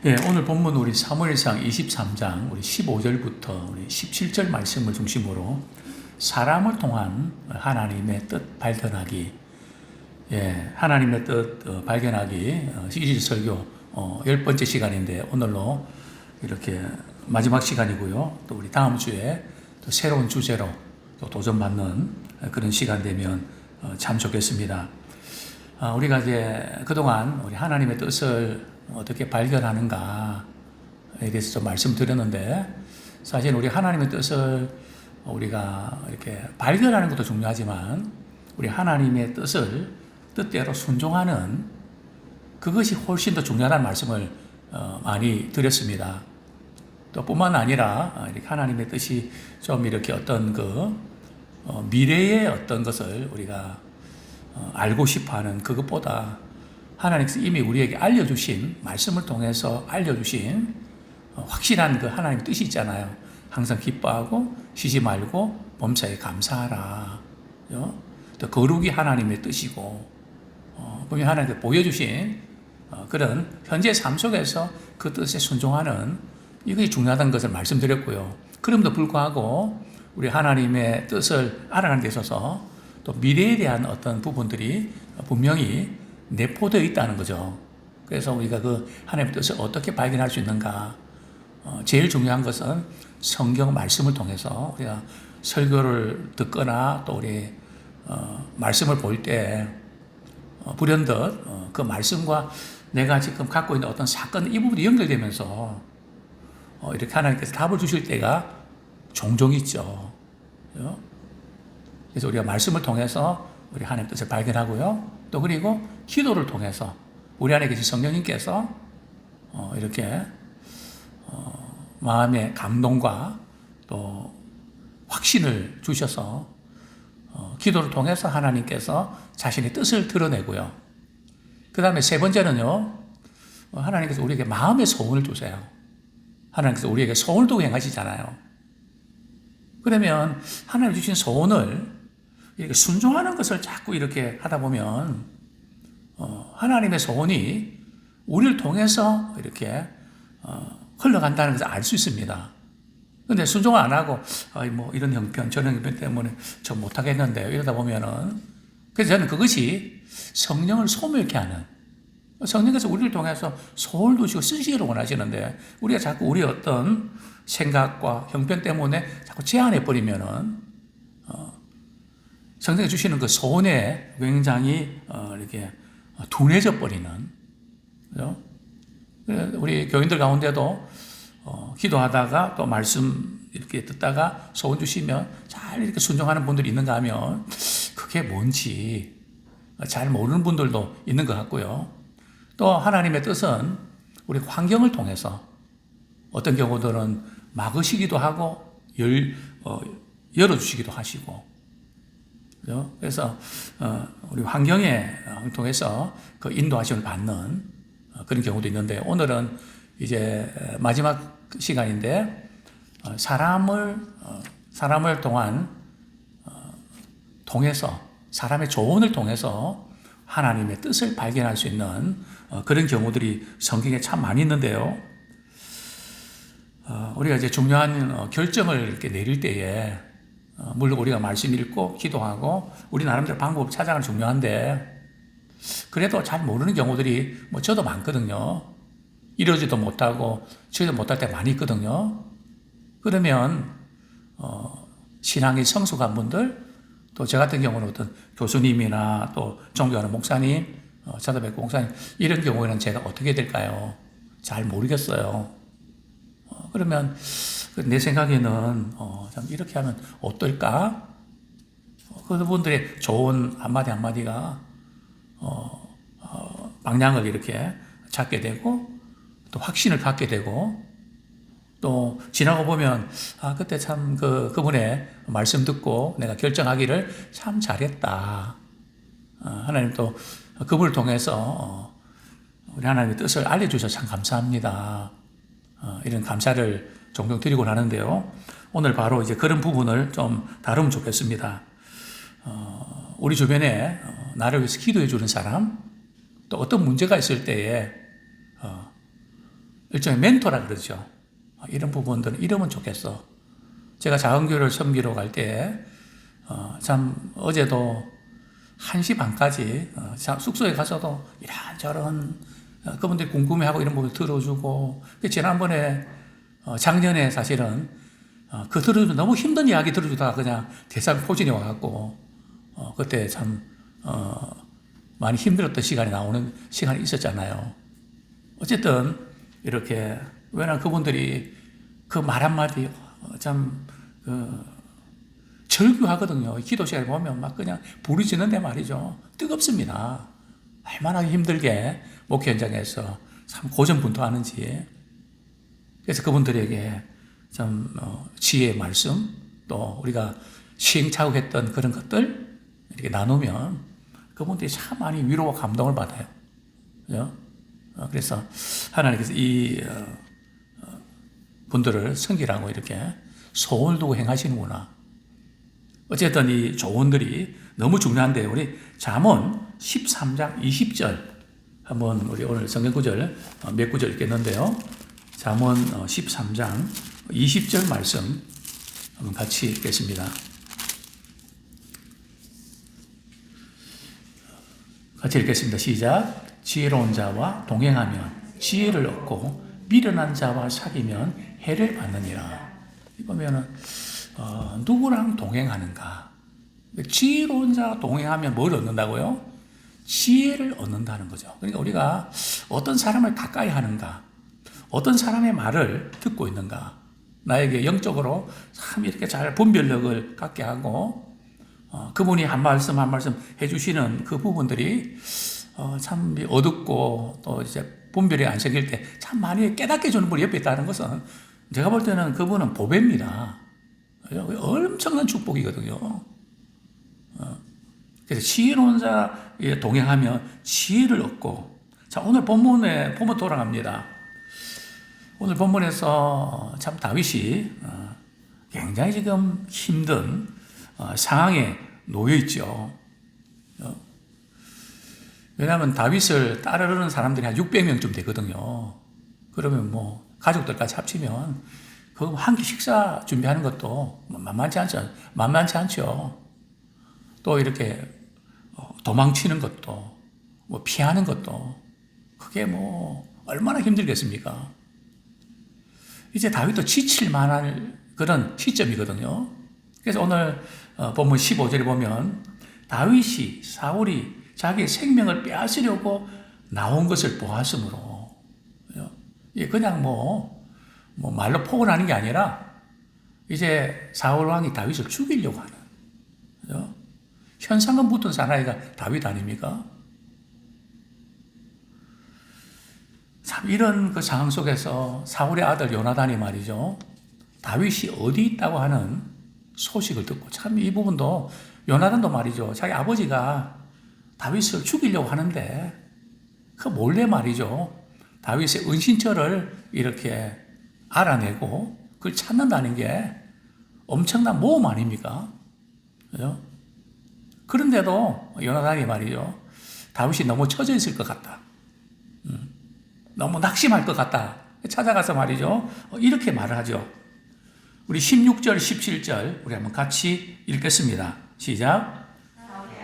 예, 오늘 본문 우리 사무엘상 23장 우리 15절부터 우리 17절 말씀을 중심으로 사람을 통한 하나님의 뜻 발견하기, 하나님의 뜻 발견하기 시리즈 설교 10번째 시간인데 오늘로 이렇게 마지막 시간이고요. 또 우리 다음 주에 또 새로운 주제로 또 도전받는 그런 시간 되면 참 좋겠습니다. 우리가 이제 그동안 우리 하나님의 뜻을 어떻게 발견하는가에 대해서 좀 말씀드렸는데, 사실 우리 하나님의 뜻을 우리가 이렇게 발견하는 것도 중요하지만 우리 하나님의 뜻대로 순종하는 그것이 훨씬 더 중요하다는 말씀을 많이 드렸습니다. 또 뿐만 아니라 이렇게 하나님의 뜻이 좀 이렇게 어떤 미래의 어떤 것을 우리가 알고 싶어하는 그것보다 하나님께서 이미 우리에게 알려주신 말씀을 통해서 알려주신 확실한 그 하나님의 뜻이 있잖아요. 항상 기뻐하고 쉬지 말고 범사에 감사하라. 또 거룩이 하나님의 뜻이고, 분명히 하나님께서 보여주신 그런 현재 삶 속에서 그 뜻에 순종하는 이것이 중요하다는 것을 말씀드렸고요. 그럼에도 불구하고 우리 하나님의 뜻을 알아가는 데 있어서 또 미래에 대한 어떤 부분들이 분명히 내포되어 있다는 거죠. 그래서 우리가 그 하나님의 뜻을 어떻게 발견할 수 있는가? 제일 중요한 것은 성경 말씀을 통해서 우리가 설교를 듣거나 또 우리 말씀을 볼 때 불현듯 그 말씀과 내가 지금 갖고 있는 어떤 사건 이 부분이 연결되면서 이렇게 하나님께서 답을 주실 때가 종종 있죠. 그래서 우리가 말씀을 통해서 우리 하나님의 뜻을 발견하고요. 또 그리고 기도를 통해서 우리 안에 계신 성령님께서 이렇게 마음의 감동과 또 확신을 주셔서 기도를 통해서 하나님께서 자신의 뜻을 드러내고요. 그 다음에 세 번째는요, 하나님께서 우리에게 마음의 소원을 주세요. 하나님께서 우리에게 소원을 두고 행하시잖아요. 그러면 하나님 주신 소원을 이렇게 순종하는 것을 자꾸 이렇게 하다 보면 하나님의 소원이 우리를 통해서 이렇게 흘러간다는 것을 알 수 있습니다. 그런데 순종을 안 하고 이런 형편 저런 형편 때문에 저 못하겠는데요, 이러다 보면은, 그래서 저는 그것이 성령을 소멸케 하는, 성령께서 우리를 통해서 소원을 두시고 쓰시기를 원하시는데 우리가 자꾸 우리의 어떤 생각과 형편 때문에 자꾸 제한해 버리면은 성령이 주시는 그 소원에 굉장히 이렇게 둔해져 버리는, 그죠? 우리 교인들 가운데도 기도하다가 또 말씀 이렇게 듣다가 소원 주시면 잘 이렇게 순종하는 분들이 있는가 하면 그게 뭔지 잘 모르는 분들도 있는 것 같고요. 또 하나님의 뜻은 우리 환경을 통해서 어떤 경우들은 막으시기도 하고 열어주시기도 하시고, 그래서 우리 환경에 통해서 그 인도하심을 받는 그런 경우도 있는데, 오늘은 이제 마지막 시간인데 사람을 통해서 사람의 조언을 통해서 하나님의 뜻을 발견할 수 있는 그런 경우들이 성경에 참 많이 있는데요. 우리가 이제 중요한 결정을 이렇게 내릴 때에 물론 우리가 말씀 읽고 기도하고 우리 나름대로 방법을 찾아가는 게 중요한데, 그래도 잘 모르는 경우들이 저도 많거든요. 이러지도 못하고 저도 못할 때 많이 있거든요. 그러면 신앙이 성숙한 분들, 또 저 같은 경우는 어떤 교수님이나 또 존경하는 목사님, 찾아뵙고 목사님, 이런 경우에는 제가 어떻게 될까요? 잘 모르겠어요. 그러면 내 생각에는 참 이렇게 하면 어떨까? 그분들의 좋은 한마디가 방향을 이렇게 찾게 되고 또 확신을 갖게 되고, 또 지나고 보면 그때 참 그분의 말씀 듣고 내가 결정하기를 참 잘했다. 하나님 또 그분을 통해서 우리 하나님의 뜻을 알려주셔서 참 감사합니다. 이런 감사를 종종 드리곤 하는데요. 오늘 바로 이제 그런 부분을 좀 다루면 좋겠습니다. 우리 주변에 나를 위해서 기도해 주는 사람, 또 어떤 문제가 있을 때에 일종의 멘토라 그러죠. 이런 부분들은 이러면 좋겠어. 제가 작은교회를 섬기러 갈 때, 참, 어제도 1시 반까지, 숙소에 가서도 이런저런, 그분들이 궁금해하고 이런 부분 들어주고, 지난번에, 작년에 사실은, 그 들어주면 너무 힘든 이야기 들어주다가 그냥 대상포진이 와갖고, 그때 참, 많이 힘들었던 시간이 나오는 시간이 있었잖아요. 어쨌든, 이렇게, 왜냐면 그분들이 그 말 한마디, 참, 절규하거든요. 기도 시간에 보면 막 그냥 불이 지는데 말이죠. 뜨겁습니다. 얼마나 힘들게 목회 현장에서 참 고전분투하는지. 그래서 그분들에게 좀 지혜의 말씀, 또 우리가 시행착오했던 그런 것들 이렇게 나누면 그분들이 참 많이 위로와 감동을 받아요. 그죠? 그래서 하나님께서 이 분들을 섬기라고 이렇게 소원을 두고 행하시는구나. 어쨌든 이 조언들이 너무 중요한데 우리 잠언 13장 20절 한번 우리 오늘 성경 구절 몇 구절 읽겠는데요. 잠언 13장 20절 말씀 한번 같이 읽겠습니다. 같이 읽겠습니다. 시작. 지혜로운 자와 동행하면 지혜를 얻고 미련한 자와 사귀면 해를 받느니라. 보면은 누구랑 동행하는가? 지혜로운 자와 동행하면 뭘 얻는다고요? 지혜를 얻는다는 거죠. 그러니까 우리가 어떤 사람을 가까이 하는가? 어떤 사람의 말을 듣고 있는가? 나에게 영적으로 참 이렇게 잘 분별력을 갖게 하고 그분이 한 말씀 한 말씀 해주시는 그 부분들이 참 어둡고 또 이제 분별이 안 생길 때 참 많이 깨닫게 해주는 분이 옆에 있다는 것은 제가 볼 때는 그분은 보배입니다. 엄청난 축복이거든요. 그래서 지혜로운 자에 동행하면 지혜를 얻고, 자, 오늘 본문에 보면 돌아갑니다. 오늘 본문에서 참 다윗이 굉장히 지금 힘든 상황에 놓여 있죠. 왜냐하면 다윗을 따르는 사람들이 한 600명쯤 되거든요. 그러면 뭐 가족들까지 합치면 그 한 끼 식사 준비하는 것도 만만치 않죠. 또 이렇게 도망치는 것도 뭐 피하는 것도 그게 뭐 얼마나 힘들겠습니까? 이제 다윗도 지칠 만한 그런 시점이거든요. 그래서 오늘 본문 15절에 보면 다윗이 사울이 자기의 생명을 빼앗으려고 나온 것을 보았으므로 그냥 뭐 말로 포근하는 게 아니라 이제 사울 왕이 다윗을 죽이려고 하는 그죠? 현상금 붙은 사나이가 다윗 아닙니까? 참 이런 그 상황 속에서 사울의 아들 요나단이 말이죠. 다윗이 어디 있다고 하는 소식을 듣고 참 이 부분도 요나단도 말이죠. 자기 아버지가 다윗을 죽이려고 하는데 그 몰래 말이죠. 다윗의 은신처를 이렇게 알아내고 그걸 찾는다는 게 엄청난 모험 아닙니까? 그죠? 그런데도 요나단이 말이죠. 다윗이 너무 처져 있을 것 같다. 너무 낙심할 것 같다. 찾아가서 말이죠. 이렇게 말을 하죠. 우리 16절, 17절 우리 한번 같이 읽겠습니다. 시작.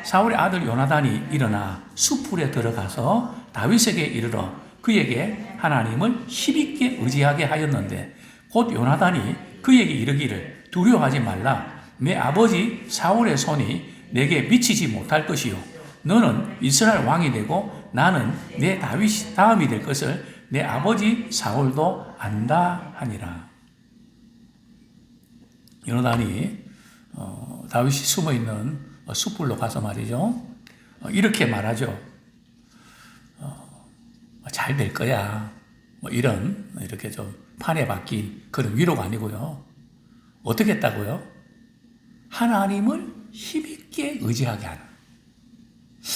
사울의 아들 요나단이 일어나 숲풀에 들어가서 다윗에게 이르러 그에게 하나님을 힘있게 의지하게 하였는데 곧 요나단이 그에게 이르기를 두려워하지 말라. 내 아버지 사울의 손이 내게 미치지 못할 것이요 너는 이스라엘 왕이 되고 나는 내 다윗이 다음이 될 것을 내 아버지 사울도 안다 하니라. 요나단이 다윗이 숨어있는 숲불로 가서 말이죠. 이렇게 말하죠. 잘 될 거야. 뭐 이렇게 좀 판에 박힌 그런 위로가 아니고요. 어떻게 했다고요? 하나님을 힘있게 의지하게 하는.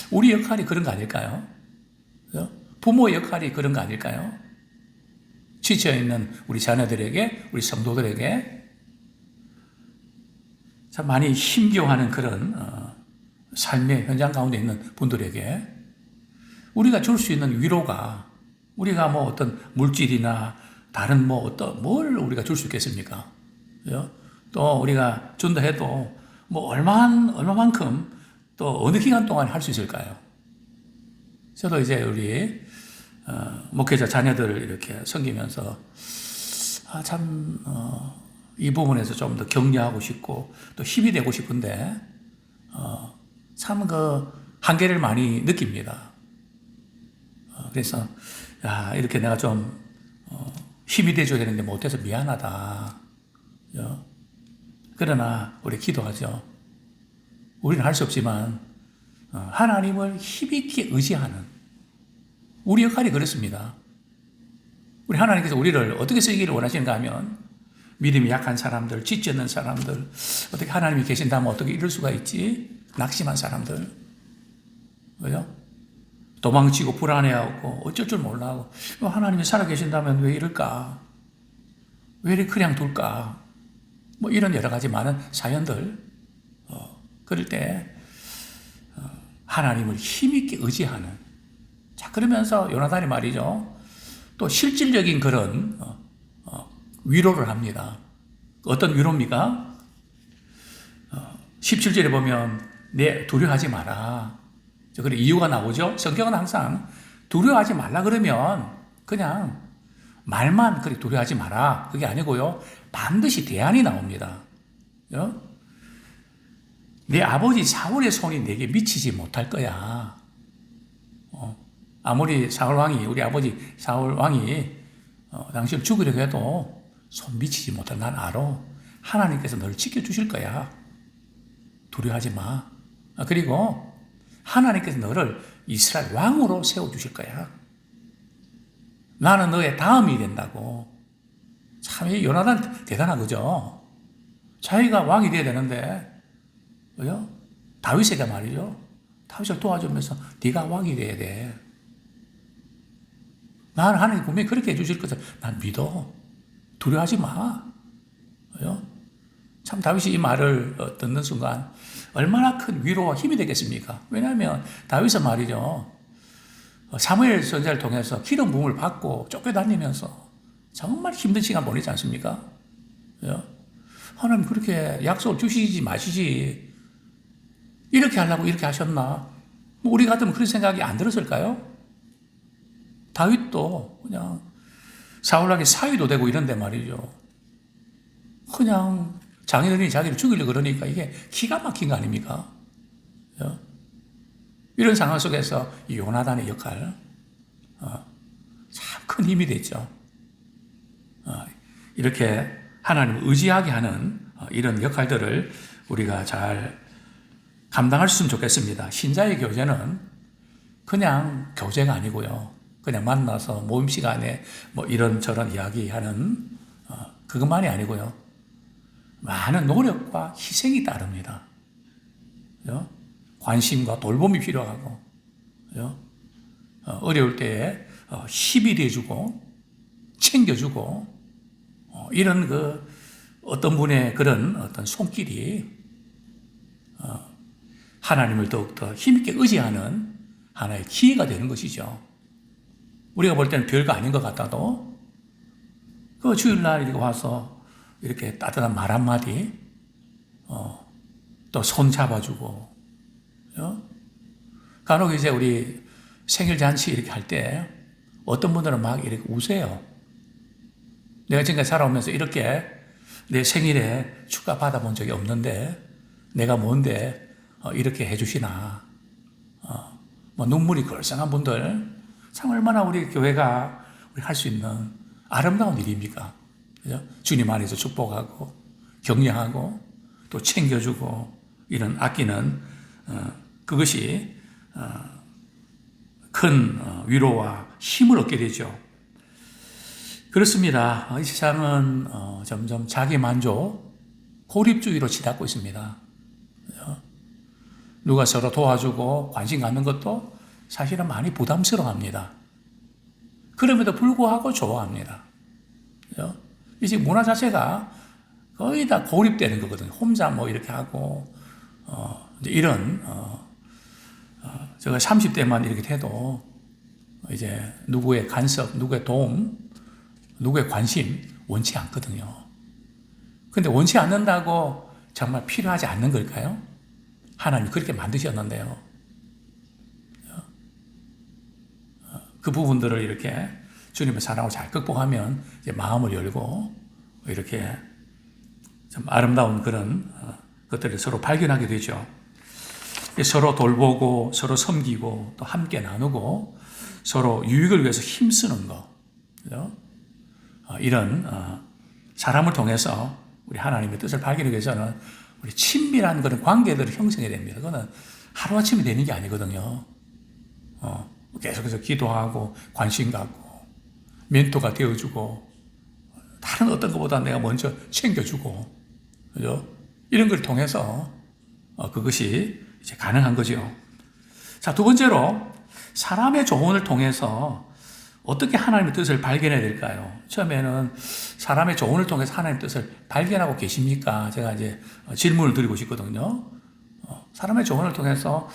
우리 역할이 그런 거 아닐까요? 부모의 역할이 그런 거 아닐까요? 지쳐있는 우리 자녀들에게, 우리 성도들에게 참 많이 힘겨워하는 그런 삶의 현장 가운데 있는 분들에게 우리가 줄 수 있는 위로가 우리가 뭐 어떤 물질이나 다른 뭐 어떤 뭘 우리가 줄 수 있겠습니까? 그죠? 또 우리가 준다 해도 뭐 얼마만큼 또 어느 기간 동안 할 수 있을까요? 저도 이제 우리 목회자 자녀들을 이렇게 섬기면서 이 부분에서 좀 더 격려하고 싶고 또 힘이 되고 싶은데 참 그 한계를 많이 느낍니다. 그래서 이렇게 내가 좀 힘이 돼줘야 되는데 못해서 미안하다. 그러나 우리 기도하죠. 우리는 할 수 없지만 하나님을 힘있게 의지하는 우리 역할이 그렇습니다. 우리 하나님께서 우리를 어떻게 쓰기를 원하시는가 하면 믿음이 약한 사람들, 짓지 않는 사람들, 어떻게 하나님이 계신다면 어떻게 이럴 수가 있지? 낙심한 사람들, 그죠? 도망치고 불안해하고 어쩔 줄 몰라하고 하나님이 살아계신다면 왜 이럴까? 왜 이렇게 그냥 둘까? 뭐 이런 여러 가지 많은 사연들, 그럴 때 하나님을 힘있게 의지하는, 자 그러면서 요나단이 말이죠, 또 실질적인 그런 위로를 합니다. 어떤 위로입니까? 17절에 보면 내 두려워하지 마라. 그런 이유가 나오죠. 성경은 항상 두려워하지 말라 그러면 그냥 말만 그렇게 두려워하지 마라 그게 아니고요, 반드시 대안이 나옵니다. 내 아버지 사울의 손이 내게 미치지 못할 거야. 아무리 사울 왕이, 우리 아버지 사울 왕이 당신을 죽이려고 해도 손 미치지 못할 난 알아. 하나님께서 너를 지켜주실 거야. 두려워하지 마. 그리고 하나님께서 너를 이스라엘 왕으로 세워주실 거야. 나는 너의 다음이 된다고. 참, 이 요나단 대단한 거죠. 자기가 왕이 돼야 되는데, 그죠? 다윗에게 말이죠. 다윗을 도와주면서 네가 왕이 돼야 돼. 나는 하나님 분명히 그렇게 해주실 것을 난 믿어. 두려워하지 마. 그죠? 참 다윗이 이 말을 듣는 순간 얼마나 큰 위로와 힘이 되겠습니까? 왜냐하면 다윗은 말이죠, 사무엘 선지자를 통해서 기름 부음을 받고 쫓겨다니면서 정말 힘든 시간 보내지 않습니까? 그죠? 하나님 그렇게 약속을 주시지 마시지. 이렇게 하려고 이렇게 하셨나? 뭐 우리 같으면 그런 생각이 안 들었을까요? 다윗도 그냥 사울에게 사위도 되고 이런데 말이죠, 그냥 장인어른이 자기를 죽이려고 그러니까 이게 기가 막힌 거 아닙니까? 이런 상황 속에서 이 요나단의 역할, 참 큰 힘이 됐죠. 이렇게 하나님을 의지하게 하는 이런 역할들을 우리가 잘 감당할 수 있으면 좋겠습니다. 신자의 교제는 그냥 교제가 아니고요, 그냥 만나서 모임 시간에 뭐 이런저런 이야기하는 그것만이 아니고요, 많은 노력과 희생이 따릅니다. 그죠? 관심과 돌봄이 필요하고, 그죠? 어려울 때에 힘이 돼주고 챙겨주고, 이런 그 어떤 분의 그런 어떤 손길이 하나님을 더욱더 힘있게 의지하는 하나의 기회가 되는 것이죠. 우리가 볼 때는 별거 아닌 것 같아도 그 주일날 이렇게 와서 이렇게 따뜻한 말 한마디, 또 손 잡아주고, 간혹 이제 우리 생일 잔치 이렇게 할 때 어떤 분들은 막 이렇게 우세요. 내가 지금까지 살아오면서 이렇게 내 생일에 축하 받아본 적이 없는데 내가 뭔데 이렇게 해주시나. 뭐 눈물이 글썽한 분들, 참 얼마나 우리 교회가 할 수 있는 아름다운 일입니까? 그죠? 주님 안에서 축복하고 격려하고 또 챙겨주고 이런 아끼는 그것이 큰 위로와 힘을 얻게 되죠. 그렇습니다. 이 세상은 점점 자기 만족, 고립주의로 치닫고 있습니다. 누가 서로 도와주고 관심 갖는 것도 사실은 많이 부담스러워합니다. 그럼에도 불구하고 좋아합니다. 그죠? 이 문화 자체가 거의 다 고립되는 거거든요. 혼자 뭐 이렇게 하고, 이제 이런, 제가 30대만 이렇게 돼도, 이제 누구의 간섭, 누구의 도움, 누구의 관심 원치 않거든요. 근데 원치 않는다고 정말 필요하지 않는 걸까요? 하나님 그렇게 만드셨는데요. 그 부분들을 이렇게 주님의 사랑으로 잘 극복하면 이제 마음을 열고 이렇게 좀 아름다운 그런 것들을 서로 발견하게 되죠. 서로 돌보고 서로 섬기고 또 함께 나누고 서로 유익을 위해서 힘쓰는 거. 이런 사람을 통해서 우리 하나님의 뜻을 발견하기 위해서는 우리 친밀한 그런 관계들을 형성해야 됩니다. 그거는 하루아침에 되는 게 아니거든요. 계속해서 기도하고 관심 갖고 멘토가 되어주고 다른 어떤 것보다 내가 먼저 챙겨주고 그죠? 이런 걸 통해서 그것이 이제 가능한 거죠. 자, 두 번째로 사람의 조언을 통해서 어떻게 하나님의 뜻을 발견해야 될까요? 처음에는 사람의 조언을 통해서 하나님의 뜻을 발견하고 계십니까? 제가 이제 질문을 드리고 싶거든요. 사람의 조언을 통해서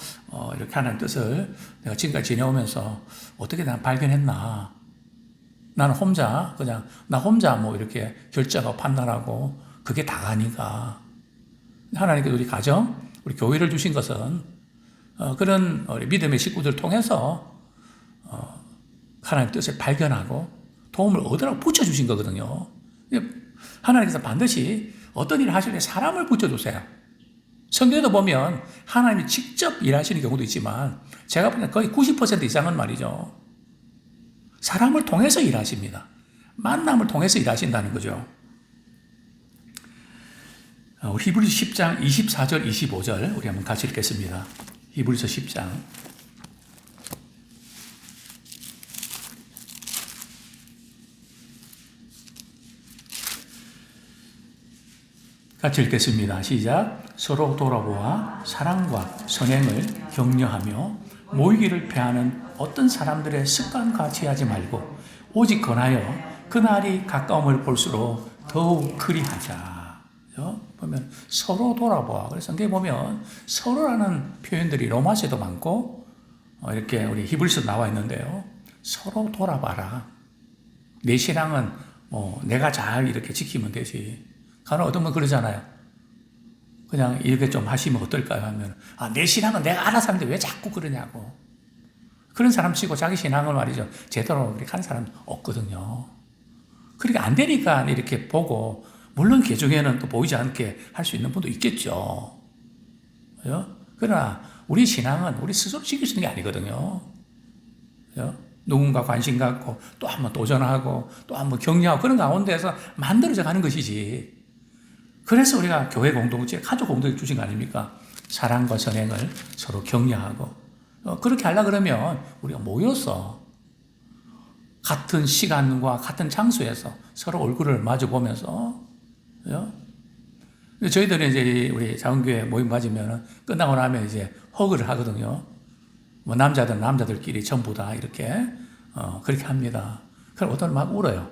이렇게 하나님의 뜻을 내가 지금까지 지내오면서 어떻게 난 발견했나? 나는 혼자 그냥 나 혼자 뭐 이렇게 결정하고 판단하고 그게 다가 아닌가? 하나님께서 우리 가정, 우리 교회를 주신 것은 그런 우리 믿음의 식구들을 통해서 하나님의 뜻을 발견하고 도움을 얻으라고 붙여주신 거거든요. 하나님께서 반드시 어떤 일을 하실 때 사람을 붙여주세요. 성경에도 보면 하나님이 직접 일하시는 경우도 있지만 제가 보기엔 거의 90% 이상은 말이죠. 사람을 통해서 일하십니다. 만남을 통해서 일하신다는 거죠. 우리 히브리서 10장 24절 25절 우리 한번 같이 읽겠습니다. 히브리서 10장 같이 읽겠습니다. 시작. 서로 돌아보아 사랑과 선행을 격려하며 모이기를 패하는 어떤 사람들의 습관과 취하지 말고 오직 권하여 그날이 가까움을 볼수록 더욱 그리하자. 보면 서로 돌아보아. 그래서 성경에 보면 서로라는 표현들이 로마서에도 많고 이렇게 우리 히브리서도 나와 있는데요. 서로 돌아봐라. 내 신앙은 뭐 내가 잘 이렇게 지키면 되지. 간혹 어떤 분 그러잖아요. 그냥 이렇게 좀 하시면 어떨까요? 하면 내 신앙은 내가 알아서 하는데 왜 자꾸 그러냐고. 그런 사람 치고 자기 신앙을 말이죠. 제대로 그렇게 하는 사람 없거든요. 그러니까 안 되니까 이렇게 보고 물론 개중에는 또 보이지 않게 할 수 있는 분도 있겠죠. 그죠? 그러나 우리 신앙은 우리 스스로 지킬 수 있는 게 아니거든요. 그죠? 누군가 관심 갖고 또 한번 도전하고 또 한번 격려하고 그런 가운데서 만들어져 가는 것이지. 그래서 우리가 교회 공동체, 가족 공동체 주신 거 아닙니까? 사랑과 선행을 서로 격려하고 그렇게 하려고 그러면 우리가 모여서 같은 시간과 같은 장소에서 서로 얼굴을 마주 보면서 저희들은 이제 우리 작은교회 모임 맞으면 끝나고 나면 이제 허그를 하거든요. 뭐 남자들끼리 전부 다 이렇게 그렇게 합니다. 그럼 어떤 막 울어요.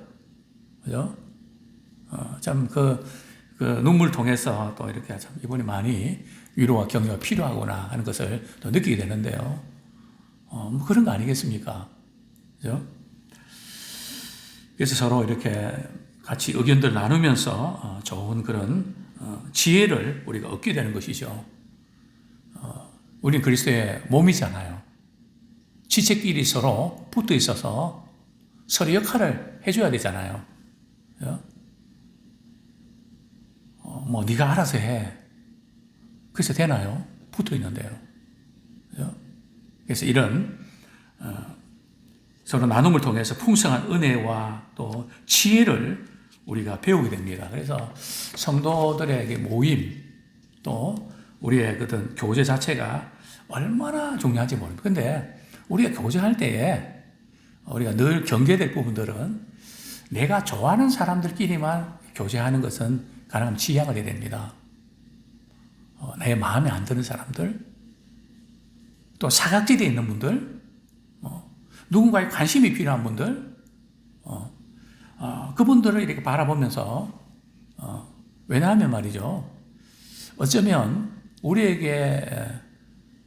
그죠? 참 그 눈물 통해서 또 이렇게 참 이분이 많이 위로와 격려가 필요하구나 하는 것을 또 느끼게 되는데요. 뭐 그런 거 아니겠습니까? 그죠? 그래서 서로 이렇게 같이 의견들 나누면서 좋은 그런 지혜를 우리가 얻게 되는 것이죠. 우리는 그리스도의 몸이잖아요. 지체끼리 서로 붙어 있어서 서로 역할을 해줘야 되잖아요. 뭐 네가 알아서 해. 그래서 되나요? 붙어 있는데요. 그래서 이런 서로 나눔을 통해서 풍성한 은혜와 또 지혜를 우리가 배우게 됩니다. 그래서 성도들에게 모임 또 우리의 그런 교제 자체가 얼마나 중요한지 모릅니다. 근데 우리가 교제할 때에 우리가 늘 경계될 부분들은 내가 좋아하는 사람들끼리만 교제하는 것은 가능하면 지양을 해야 됩니다. 내 마음에 안 드는 사람들, 또 사각지대에 있는 분들, 누군가의 관심이 필요한 분들, 그분들을 이렇게 바라보면서, 왜냐하면 말이죠. 어쩌면 우리에게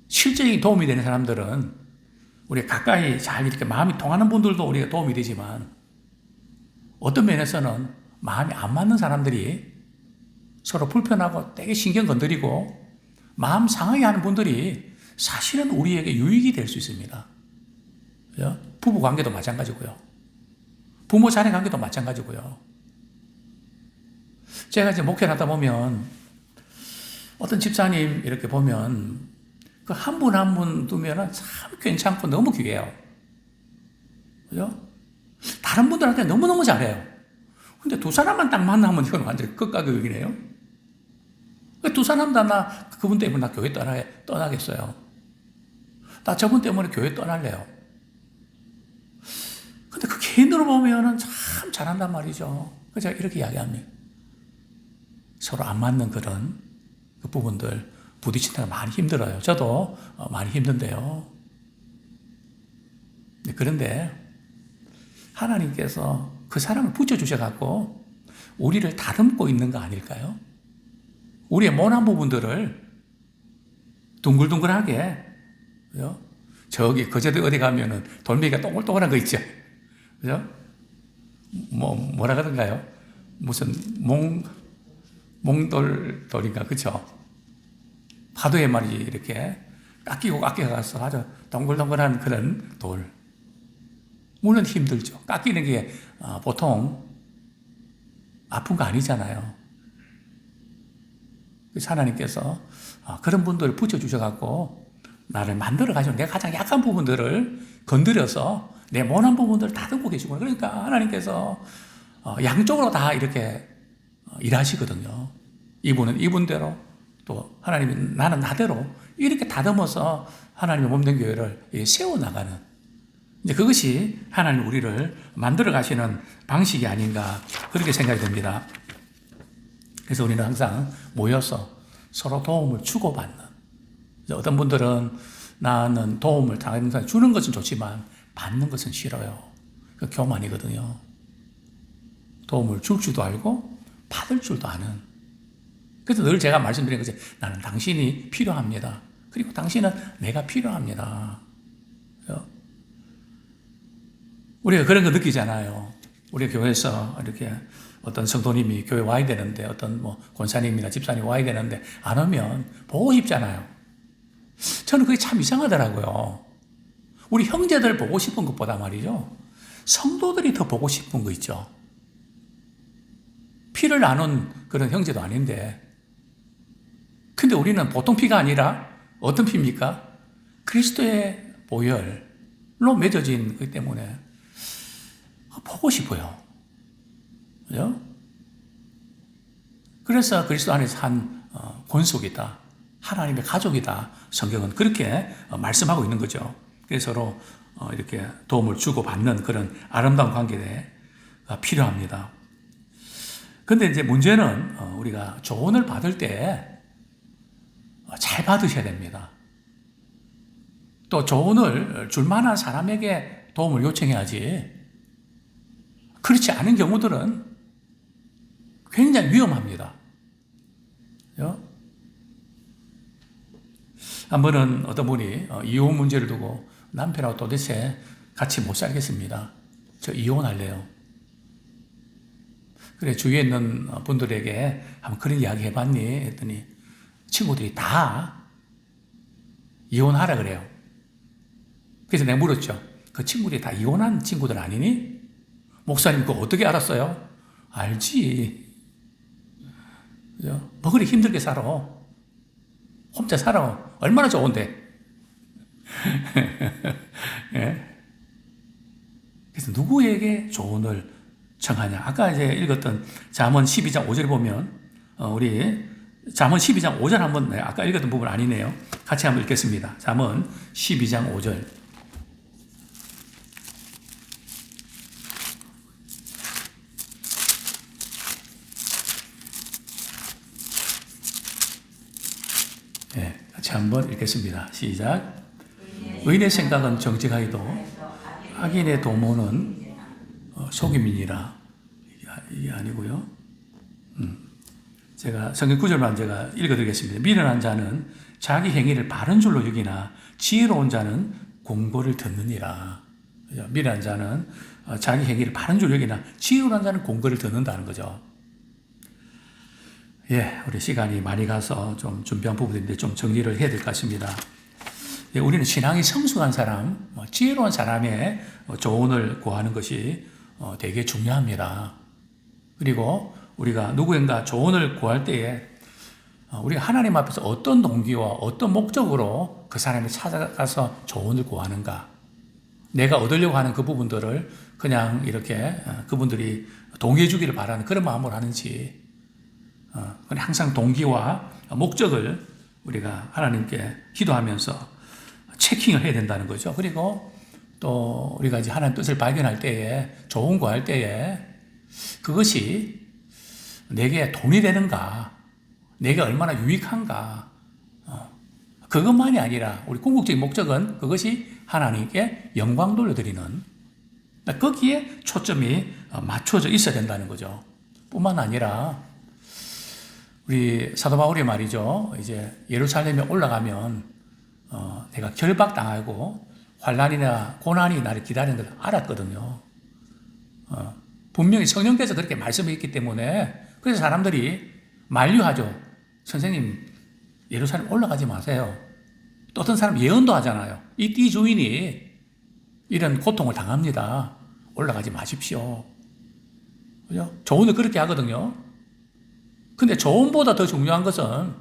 실제적인 도움이 되는 사람들은 우리가 가까이 잘 이렇게 마음이 통하는 분들도 우리가 도움이 되지만 어떤 면에서는 마음이 안 맞는 사람들이 서로 불편하고 되게 신경 건드리고 마음 상하게 하는 분들이 사실은 우리에게 유익이 될 수 있습니다. 그죠? 부부 관계도 마찬가지고요. 부모 자녀 관계도 마찬가지고요. 제가 이제 목회를 하다 보면 어떤 집사님 이렇게 보면 그 한 분 한 분 두면은 참 괜찮고 너무 귀해요. 그죠? 다른 분들한테 너무너무 잘해요. 근데 두 사람만 딱 만나면 이건 완전히 극과극이네요. 두 사람 다 나 그분 때문에 나 교회 떠나겠어요. 나 저분 때문에 교회 떠날래요. 근데 그 개인으로 보면은 참 잘한단 말이죠. 그래서 제가 이렇게 이야기합니다. 서로 안 맞는 그런 그 부분들 부딪히다가 많이 힘들어요. 저도 많이 힘든데요. 그런데 하나님께서 그 사람을 붙여주셔갖고 우리를 다듬고 있는 거 아닐까요? 우리의 모난 부분들을 둥글둥글하게, 그죠? 저기 거제도 어디 가면은 돌멩이가 동글동글한 거 있죠? 그죠? 뭐라 그런가요? 무슨 몽돌돌인가, 그쵸? 파도에 말이지, 이렇게 깎이고 가서 아주 동글동글한 그런 돌. 물론 힘들죠. 깎이는 게 보통 아픈 거 아니잖아요. 그래서 하나님께서 그런 분들을 붙여주셔갖고 나를 만들어가지고 내가 가장 약한 부분들을 건드려서 내 못난 부분들을 다듬고 계시구나. 그러니까 하나님께서 양쪽으로 다 이렇게 일하시거든요. 이분은 이분대로 또 하나님이 나는 나대로 이렇게 다듬어서 하나님의 몸된 교회를 세워나가는 이제 그것이 하나님 우리를 만들어 가시는 방식이 아닌가 그렇게 생각이 듭니다. 그래서 우리는 항상 모여서 서로 도움을 주고받는. 어떤 분들은 나는 도움을 주는 것은 좋지만 받는 것은 싫어요. 그 교만이거든요. 도움을 줄 줄도 알고 받을 줄도 아는. 그래서 늘 제가 말씀드린 것이 나는 당신이 필요합니다. 그리고 당신은 내가 필요합니다. 우리가 그런 거 느끼잖아요. 우리 교회에서 이렇게 어떤 성도님이 교회 와야 되는데 어떤 권사님이나 집사님 와야 되는데 안 오면 보고 싶잖아요. 저는 그게 참 이상하더라고요. 우리 형제들 보고 싶은 것보다 말이죠. 성도들이 더 보고 싶은 거 있죠. 피를 나눈 그런 형제도 아닌데 근데 우리는 보통 피가 아니라 어떤 피입니까? 그리스도의 보혈로 맺어진 그 때문에 보고 싶어요. 그죠? 그래서 그리스도 안에서 한 권속이다. 하나님의 가족이다. 성경은 그렇게 말씀하고 있는 거죠. 그래서 서로 이렇게 도움을 주고받는 그런 아름다운 관계가 필요합니다. 근데 이제 문제는 우리가 조언을 받을 때 잘 받으셔야 됩니다. 또 조언을 줄 만한 사람에게 도움을 요청해야지. 그렇지 않은 경우들은 굉장히 위험합니다. 한 번은 어떤 분이 이혼 문제를 두고 남편하고 도대체 같이 못 살겠습니다. 저 이혼할래요. 그래 주위에 있는 분들에게 한번 그런 이야기 해봤니? 했더니 친구들이 다 이혼하라 그래요. 그래서 내가 물었죠. 그 친구들이 다 이혼한 친구들 아니니? 목사님 그거 어떻게 알았어요? 알지. 그죠? 뭐 그리 힘들게 살아. 혼자 살아. 얼마나 좋은데. 예? 그래서 누구에게 조언을 청하냐. 아까 이제 읽었던 잠언 12장 5절에 보면 우리 잠언 12장 5절 한번 아까 읽었던 부분 아니네요. 같이 한번 읽겠습니다. 잠언 12장 5절. 네, 같이 한번 읽겠습니다. 시작. 의인의 생각은 정직하여도 악인의 도모는 속임이니라. 이게 아니고요. 제가 성경 구절만 제가 읽어드리겠습니다. 미련한 자는 자기 행위를 바른 줄로 여기나 지혜로운 자는 공고를 듣느니라. 미련한 자는 자기 행위를 바른 줄 여기나 지혜로운 자는 공고를 듣는다는 거죠. 예, 우리 시간이 많이 가서 좀 준비한 부분인데 좀 정리를 해야 될 것 같습니다. 예, 우리는 신앙이 성숙한 사람, 지혜로운 사람의 조언을 구하는 것이 되게 중요합니다. 그리고 우리가 누구인가 조언을 구할 때에 우리가 하나님 앞에서 어떤 동기와 어떤 목적으로 그 사람이 찾아가서 조언을 구하는가, 내가 얻으려고 하는 그 부분들을 그냥 이렇게 그분들이 동의해 주기를 바라는 그런 마음으로 하는지, 그냥 항상 동기와 목적을 우리가 하나님께 기도하면서 체킹을 해야 된다는 거죠. 그리고 또 우리가 이제 하나님 뜻을 발견할 때에, 조언 구할 때에 그것이 내게 돈이 되는가, 내게 얼마나 유익한가, 그것만이 아니라 우리 궁극적인 목적은 그것이 하나님께 영광 돌려드리는, 거기에 초점이 맞춰져 있어야 된다는 거죠. 뿐만 아니라 우리 사도 바울이 말이죠, 이제 예루살렘에 올라가면 내가 결박당하고 환난이나 고난이 나를 기다리는 걸 알았거든요. 분명히 성령께서 그렇게 말씀했기 때문에, 그래서 사람들이 만류하죠. 선생님, 예루살렘 올라가지 마세요. 또 어떤 사람 예언도 하잖아요. 이 띠 주인이 이런 고통을 당합니다. 올라가지 마십시오. 그죠? 조언을 그렇게 하거든요. 근데 조언보다 더 중요한 것은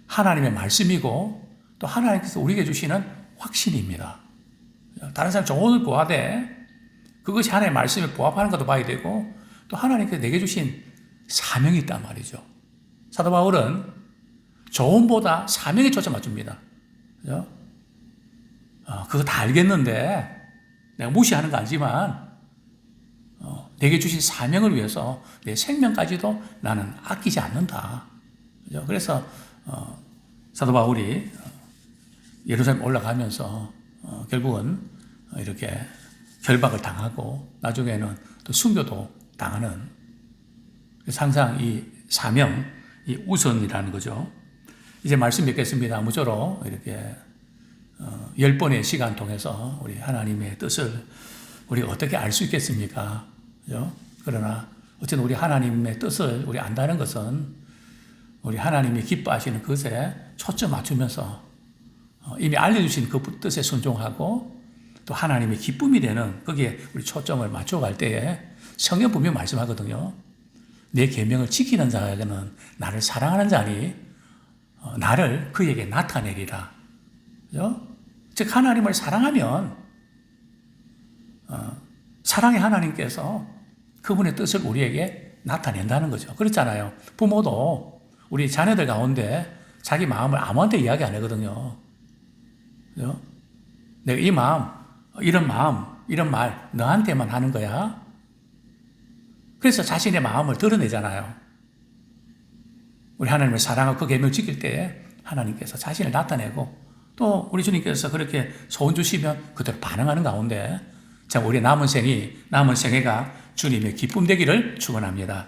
하나님의 말씀이고 또 하나님께서 우리에게 주시는 확신입니다. 다른 사람 조언을 구하되 그것이 하나님의 말씀에 부합하는 것도 봐야 되고, 또 하나님께서 내게 주신 사명이 있단 말이죠. 사도 바울은 조언보다 사명에 초점 맞춥니다. 그죠? 그거 다 알겠는데 내가 무시하는 거 아니지만 내게 주신 사명을 위해서 내 생명까지도 나는 아끼지 않는다. 그죠? 그래서 사도 바울이 예루살렘 올라가면서 결국은 이렇게 결박을 당하고 나중에는 또 순교도 당하는, 그래서 항상 이 사명, 이 우선이라는 거죠. 이제 말씀 맺겠습니다. 아무쪼록 이렇게 10번의 시간 통해서 우리 하나님의 뜻을 우리 어떻게 알 수 있겠습니까? 그죠? 그러나 어쨌든 우리 하나님의 뜻을 우리 안다는 것은 우리 하나님이 기뻐하시는 것에 초점 맞추면서 이미 알려주신 그 뜻에 순종하고 또 하나님의 기쁨이 되는 거기에 우리 초점을 맞춰갈 때에 성경 분명히 말씀하거든요. 내 계명을 지키는 자에게는 나를 사랑하는 자니 나를 그에게 나타내리라. 그죠? 즉 하나님을 사랑하면 사랑의 하나님께서 그분의 뜻을 우리에게 나타낸다는 거죠. 그렇잖아요. 부모도 우리 자녀들 가운데 자기 마음을 아무한테 이야기 안 하거든요. 그죠? 내가 이 마음, 이런 말 너한테만 하는 거야. 그래서 자신의 마음을 드러내잖아요. 우리 하나님을 사랑하고 그 계명을 지킬 때 하나님께서 자신을 나타내고 또 우리 주님께서 그렇게 소원 주시면 그대로 반응하는 가운데 참 우리 남은 생애가 주님의 기쁨 되기를 축원합니다.